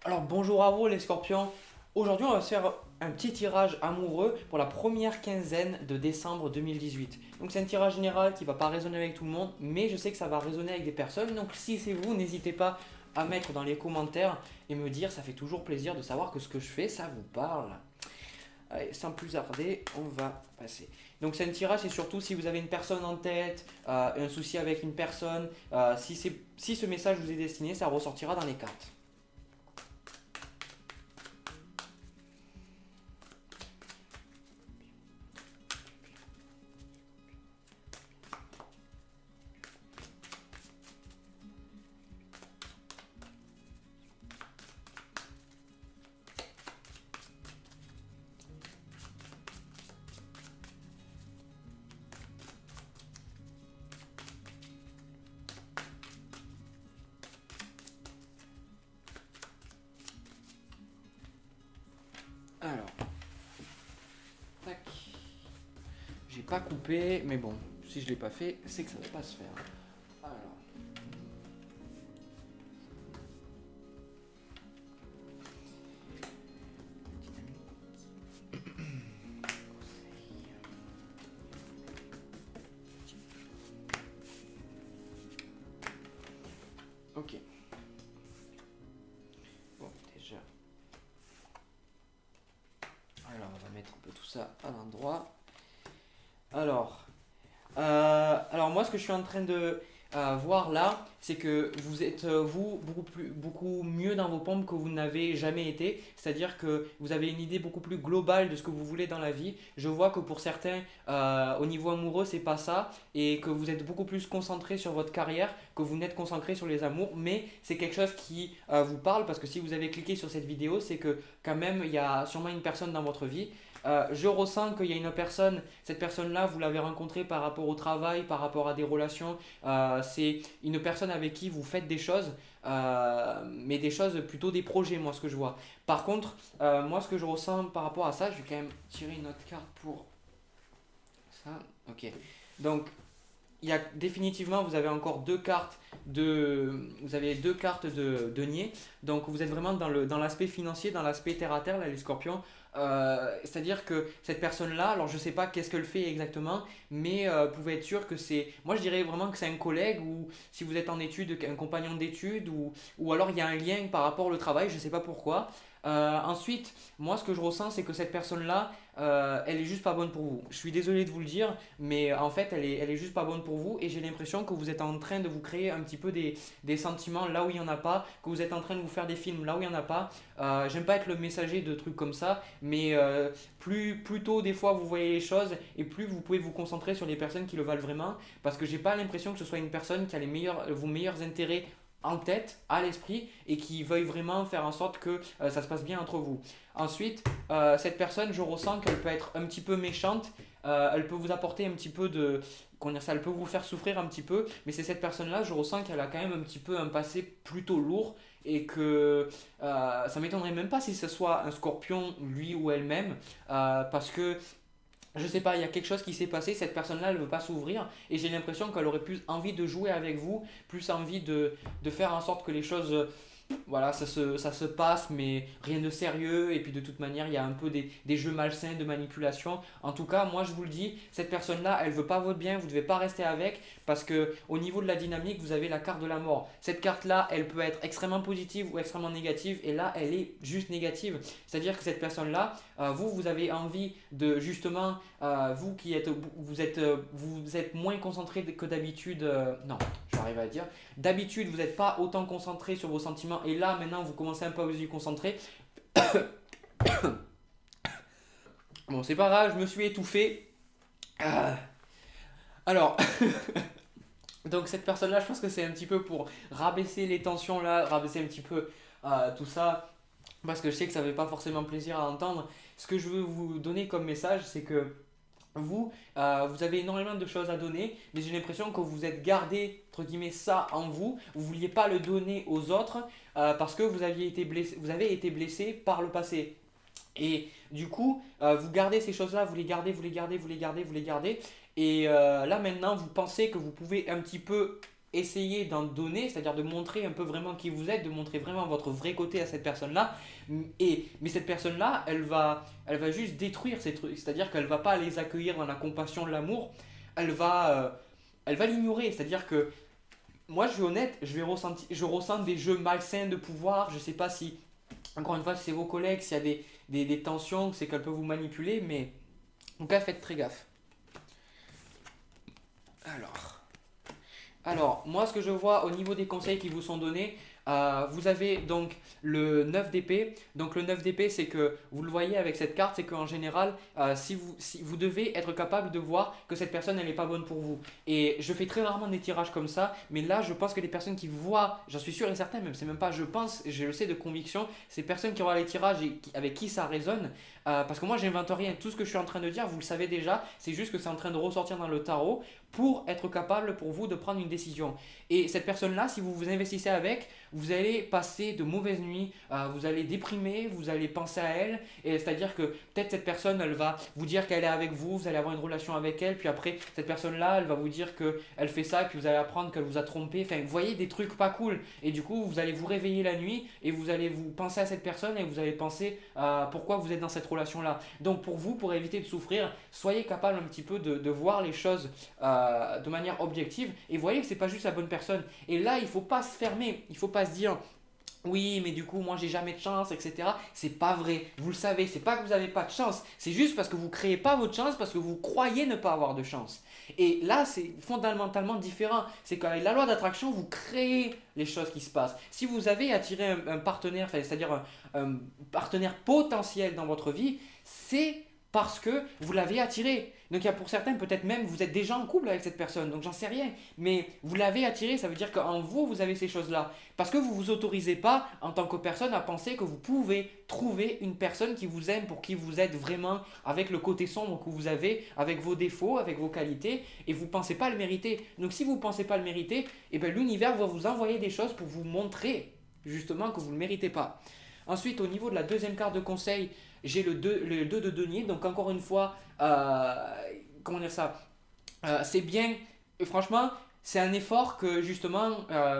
Alors bonjour à vous les scorpions. Aujourd'hui on va se faire un petit tirage amoureux pour la première quinzaine de décembre 2018. Donc c'est un tirage général qui ne va pas résonner avec tout le monde, mais je sais que ça va résonner avec des personnes. Donc si c'est vous, n'hésitez pas à mettre dans les commentaires et me dire, ça fait toujours plaisir de savoir que ce que je fais, ça vous parle. Allez, sans plus tarder, on va passer. Donc c'est un tirage, c'est surtout si vous avez une personne en tête, un souci avec une personne, si ce message vous est destiné, ça ressortira dans les cartes. Alors, tac. J'ai pas coupé, mais bon, si je l'ai pas fait, c'est que ça ne va pas se faire. Alors, ok. Bon, déjà. Alors, on va mettre un peu tout ça à l'endroit. Alors, alors moi, ce que je suis en train de voir là, c'est que vous êtes, vous, beaucoup mieux dans vos pompes que vous n'avez jamais été. C'est-à-dire que vous avez une idée beaucoup plus globale de ce que vous voulez dans la vie. Je vois que pour certains, au niveau amoureux, c'est pas ça. Et que vous êtes beaucoup plus concentré sur votre carrière, que vous n'êtes concentré sur les amours. Mais c'est quelque chose qui vous parle parce que si vous avez cliqué sur cette vidéo, c'est que quand même, il y a sûrement une personne dans votre vie. Je ressens qu'il y a une personne, cette personne-là, vous l'avez rencontrée par rapport au travail, par rapport à des relations. C'est une personne avec qui vous faites des choses, mais des choses plutôt des projets, moi, ce que je vois. Par contre, moi, ce que je ressens par rapport à ça, je vais quand même tirer une autre carte pour ça. Ok. Donc, il y a définitivement, vous avez encore vous avez deux cartes de denier. Donc vous êtes vraiment dans l'aspect financier, dans l'aspect terre à terre, là, les scorpions. C'est-à-dire que cette personne-là, alors je ne sais pas qu'est-ce qu'elle fait exactement, mais vous pouvez être sûr que c'est, moi je dirais vraiment que c'est un collègue ou si vous êtes en études, un compagnon d'études ou alors il y a un lien par rapport au travail, je ne sais pas pourquoi. Ensuite, moi ce que je ressens, c'est que cette personne-là, elle est juste pas bonne pour vous. Je suis désolé de vous le dire, mais en fait, elle est juste pas bonne pour vous et j'ai l'impression que vous êtes en train de vous créer un petit peu des sentiments là où il n'y en a pas, que vous êtes en train de vous faire des films là où il n'y en a pas. J'aime pas être le messager de trucs comme ça, mais plus tôt des fois vous voyez les choses et plus vous pouvez vous concentrer sur les personnes qui le valent vraiment parce que j'ai pas l'impression que ce soit une personne qui a vos meilleurs intérêts en tête, à l'esprit et qui veuille vraiment faire en sorte que ça se passe bien entre vous. Ensuite, cette personne, je ressens qu'elle peut être un petit peu méchante, elle peut vous apporter un petit peu de... Comment dire ça, elle peut vous faire souffrir un petit peu, mais c'est cette personne-là, je ressens qu'elle a quand même un petit peu un passé plutôt lourd et que ça m'étonnerait même pas si ce soit un scorpion, lui ou elle-même, parce que je sais pas, il y a quelque chose qui s'est passé, cette personne-là, elle ne veut pas s'ouvrir et j'ai l'impression qu'elle aurait plus envie de jouer avec vous, plus envie de faire en sorte que les choses voilà, ça se passe, mais rien de sérieux. Et puis de toute manière, il y a un peu des jeux malsains de manipulation. En tout cas, moi je vous le dis, cette personne-là, elle veut pas votre bien, vous ne devez pas rester avec, parce que au niveau de la dynamique, vous avez la carte de la mort. Cette carte-là, elle peut être extrêmement positive ou extrêmement négative, et là, elle est juste négative. C'est-à-dire que cette personne-là, vous avez envie de justement, vous qui êtes, vous êtes moins concentré que d'habitude. Non, j'arrive à dire. D'habitude, vous n'êtes pas autant concentré sur vos sentiments et là, maintenant, vous commencez un peu à vous y concentrer. Bon, c'est pas grave, je me suis étouffé. Ah. Alors, donc cette personne-là, je pense que c'est un petit peu pour rabaisser les tensions là, rabaisser un petit peu tout ça, parce que je sais que ça ne fait pas forcément plaisir à entendre. Ce que je veux vous donner comme message, c'est que vous avez énormément de choses à donner, mais j'ai l'impression que vous êtes gardé, entre guillemets, ça en vous. Vous ne vouliez pas le donner aux autres parce que vous avez été blessé par le passé. Et du coup, vous gardez ces choses-là, vous les gardez, vous les gardez, vous les gardez, vous les gardez. Et là maintenant, vous pensez que vous pouvez un petit peu essayer d'en donner, c'est-à-dire de montrer un peu vraiment qui vous êtes, de montrer vraiment votre vrai côté à cette personne-là. Mais cette personne-là, elle va juste détruire ces trucs, c'est-à-dire qu'elle va pas les accueillir dans la compassion, l'amour, elle va l'ignorer, c'est-à-dire que moi je suis honnête, je ressens des jeux malsains de pouvoir, je sais pas si, encore une fois, si c'est vos collègues, s'il y a des tensions, c'est qu'elle peut vous manipuler, mais en tout cas faites très gaffe. Alors. Alors, moi, ce que je vois au niveau des conseils qui vous sont donnés, vous avez donc le 9 d'épée. Donc, le 9 d'épée, c'est que vous le voyez avec cette carte, c'est qu'en général, si vous devez être capable de voir que cette personne, elle n'est pas bonne pour vous. Et je fais très rarement des tirages comme ça, mais là, je pense que les personnes qui voient, j'en suis sûr et certain, même c'est même pas je pense, je le sais de conviction, ces personnes qui auront les tirages et avec qui ça résonne, parce que moi, j'invente rien. Tout ce que je suis en train de dire, vous le savez déjà, c'est juste que c'est en train de ressortir dans le tarot pour être capable pour vous de prendre une décision. Et cette personne-là, si vous vous investissez avec, vous allez passer de mauvaises nuits, vous allez déprimer, vous allez penser à elle, et c'est-à-dire que peut-être cette personne, elle va vous dire qu'elle est avec vous, vous allez avoir une relation avec elle, puis après, cette personne-là, elle va vous dire qu'elle fait ça, et puis vous allez apprendre qu'elle vous a trompé, enfin, vous voyez des trucs pas cool, et du coup, vous allez vous réveiller la nuit, et vous allez vous penser à cette personne, et vous allez penser à pourquoi vous êtes dans cette relation-là. Donc pour vous, pour éviter de souffrir, soyez capable un petit peu de voir les choses de manière objective et voyez que c'est pas juste la bonne personne. Et là, il faut pas se fermer, il faut pas se dire oui, mais du coup, moi j'ai jamais de chance, etc. C'est pas vrai, vous le savez, c'est pas que vous avez pas de chance, c'est juste parce que vous créez pas votre chance parce que vous croyez ne pas avoir de chance. Et là, c'est fondamentalement différent. C'est qu'avec la loi d'attraction, vous créez les choses qui se passent. Si vous avez attiré un partenaire, c'est-à-dire un partenaire potentiel dans votre vie, c'est parce que vous l'avez attiré. Donc il y a pour certains, peut-être même vous êtes déjà en couple avec cette personne, donc j'en sais rien. Mais vous l'avez attiré, ça veut dire qu'en vous, vous avez ces choses-là. Parce que vous ne vous autorisez pas, en tant que personne, à penser que vous pouvez trouver une personne qui vous aime pour qui vous êtes vraiment, avec le côté sombre que vous avez, avec vos défauts, avec vos qualités, et vous ne pensez pas le mériter. Donc si vous ne pensez pas le mériter, eh bien, l'univers va vous envoyer des choses pour vous montrer justement que vous ne le méritez pas. Ensuite, au niveau de la deuxième carte de conseil, j'ai le 2 de denier. Donc, encore une fois, comment dire ça, c'est bien. Et franchement, c'est un effort que justement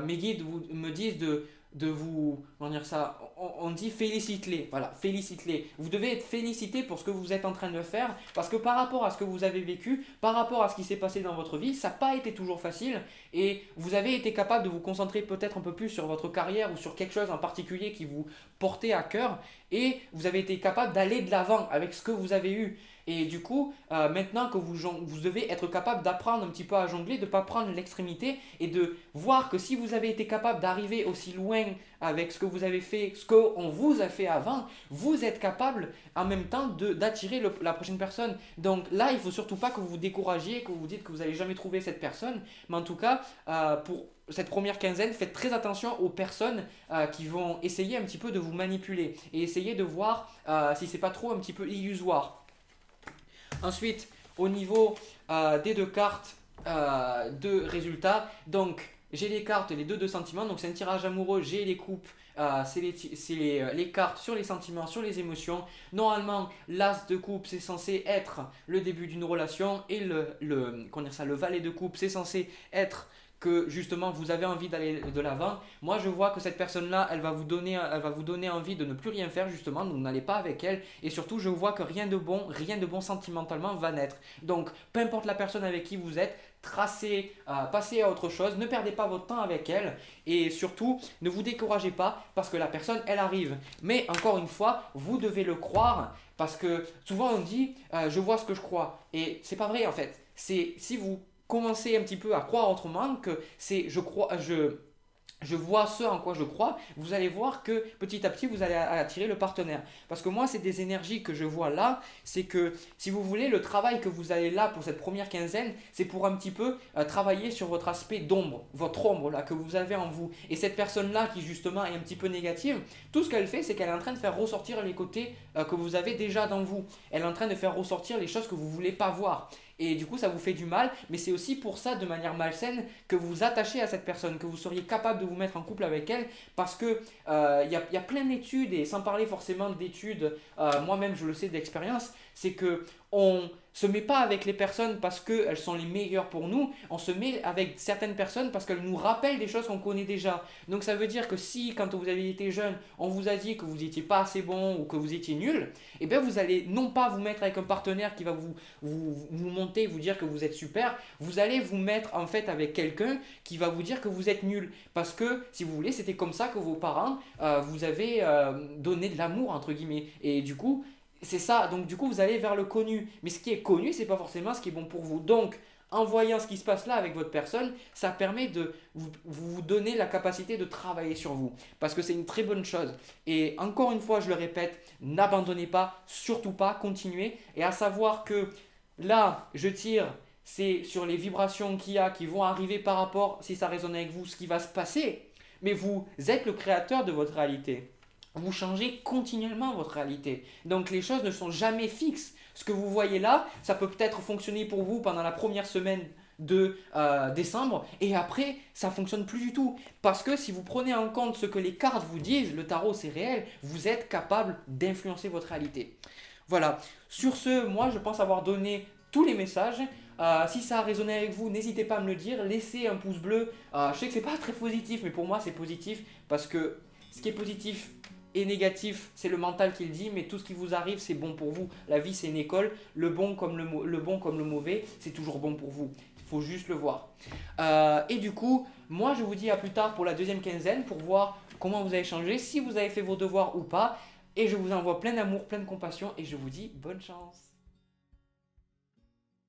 mes guides me disent de vous. Comment dire ça, on dit félicite-les. Voilà, félicite-les. Vous devez être félicité pour ce que vous êtes en train de faire. Parce que par rapport à ce que vous avez vécu, par rapport à ce qui s'est passé dans votre vie, ça n'a pas été toujours facile. Et vous avez été capable de vous concentrer peut-être un peu plus sur votre carrière ou sur quelque chose en particulier qui vous portait à cœur. Et vous avez été capable d'aller de l'avant avec ce que vous avez eu. Et du coup, maintenant que vous devez être capable d'apprendre un petit peu à jongler, de ne pas prendre l'extrémité et de voir que si vous avez été capable d'arriver aussi loin avec ce que vous avez fait, ce qu'on vous a fait avant, vous êtes capable en même temps d'attirer la prochaine personne. Donc là, il ne faut surtout pas que vous vous découragiez, que vous vous dites que vous n'allez jamais trouver cette personne. Mais en tout cas, pour cette première quinzaine, faites très attention aux personnes qui vont essayer un petit peu de vous manipuler et essayer de voir si c'est pas trop un petit peu illusoire. Ensuite, au niveau des deux cartes de résultats, donc j'ai les cartes, les deux de sentiments, donc c'est un tirage amoureux, j'ai les coupes, c'est les cartes sur les sentiments, sur les émotions. Normalement, l'as de coupe, c'est censé être le début d'une relation et le valet de coupe, c'est censé être que justement vous avez envie d'aller de l'avant. Moi je vois que cette personne-là, elle va vous donner envie de ne plus rien faire justement, donc n'allez pas avec elle. Et surtout je vois que rien de bon sentimentalement va naître. Donc peu importe la personne avec qui vous êtes, passez à autre chose, ne perdez pas votre temps avec elle et surtout ne vous découragez pas parce que la personne elle arrive. Mais encore une fois, vous devez le croire parce que souvent on dit je vois ce que je crois et c'est pas vrai en fait. C'est si vous commencez un petit peu à croire autrement que c'est je vois ce en quoi je crois, vous allez voir que petit à petit vous allez attirer le partenaire. Parce que moi c'est des énergies que je vois là, c'est que si vous voulez le travail que vous allez là pour cette première quinzaine, c'est pour un petit peu travailler sur votre aspect d'ombre, votre ombre là que vous avez en vous. Et cette personne là qui justement est un petit peu négative, tout ce qu'elle fait c'est qu'elle est en train de faire ressortir les côtés que vous avez déjà dans vous. Elle est en train de faire ressortir les choses que vous ne voulez pas voir. Et du coup, ça vous fait du mal, mais c'est aussi pour ça, de manière malsaine, que vous vous attachez à cette personne, que vous seriez capable de vous mettre en couple avec elle, parce que y a plein d'études, et sans parler forcément d'études, moi-même je le sais d'expérience, c'est que on se met pas avec les personnes parce qu'elles sont les meilleures pour nous, on se met avec certaines personnes parce qu'elles nous rappellent des choses qu'on connaît déjà. Donc ça veut dire que si quand vous avez été jeune, on vous a dit que vous n'étiez pas assez bon ou que vous étiez nul, eh bien vous allez non pas vous mettre avec un partenaire qui va vous monter, vous dire que vous êtes super, vous allez vous mettre en fait avec quelqu'un qui va vous dire que vous êtes nul. Parce que si vous voulez, c'était comme ça que vos parents vous avaient donné de l'amour entre guillemets. Et du coup, c'est ça, donc du coup vous allez vers le connu. Mais ce qui est connu, c'est pas forcément ce qui est bon pour vous. Donc, en voyant ce qui se passe là avec votre personne, ça permet de vous donner la capacité de travailler sur vous. Parce que c'est une très bonne chose. Et encore une fois, je le répète, n'abandonnez pas, surtout pas, continuez. Et à savoir que là, je tire, c'est sur les vibrations qu'il y a, qui vont arriver par rapport, si ça résonne avec vous, ce qui va se passer. Mais vous êtes le créateur de votre réalité. Vous changez continuellement votre réalité. Donc les choses ne sont jamais fixes. Ce que vous voyez là, ça peut peut-être fonctionner pour vous pendant la première semaine de décembre et après ça fonctionne plus du tout parce que si vous prenez en compte ce que les cartes vous disent, le tarot c'est réel, vous êtes capable d'influencer votre réalité. Voilà, sur ce, moi je pense avoir donné tous les messages. Si ça a résonné avec vous, n'hésitez pas à me le dire, laissez un pouce bleu. Je sais que c'est pas très positif, mais pour moi c'est positif parce que ce qui est positif et négatif, c'est le mental qui le dit, mais tout ce qui vous arrive, c'est bon pour vous. La vie, c'est une école. Le bon comme le mauvais, c'est toujours bon pour vous. Il faut juste le voir. Et du coup, moi, je vous dis à plus tard pour la deuxième quinzaine pour voir comment vous avez changé, si vous avez fait vos devoirs ou pas. Et je vous envoie plein d'amour, plein de compassion et je vous dis bonne chance.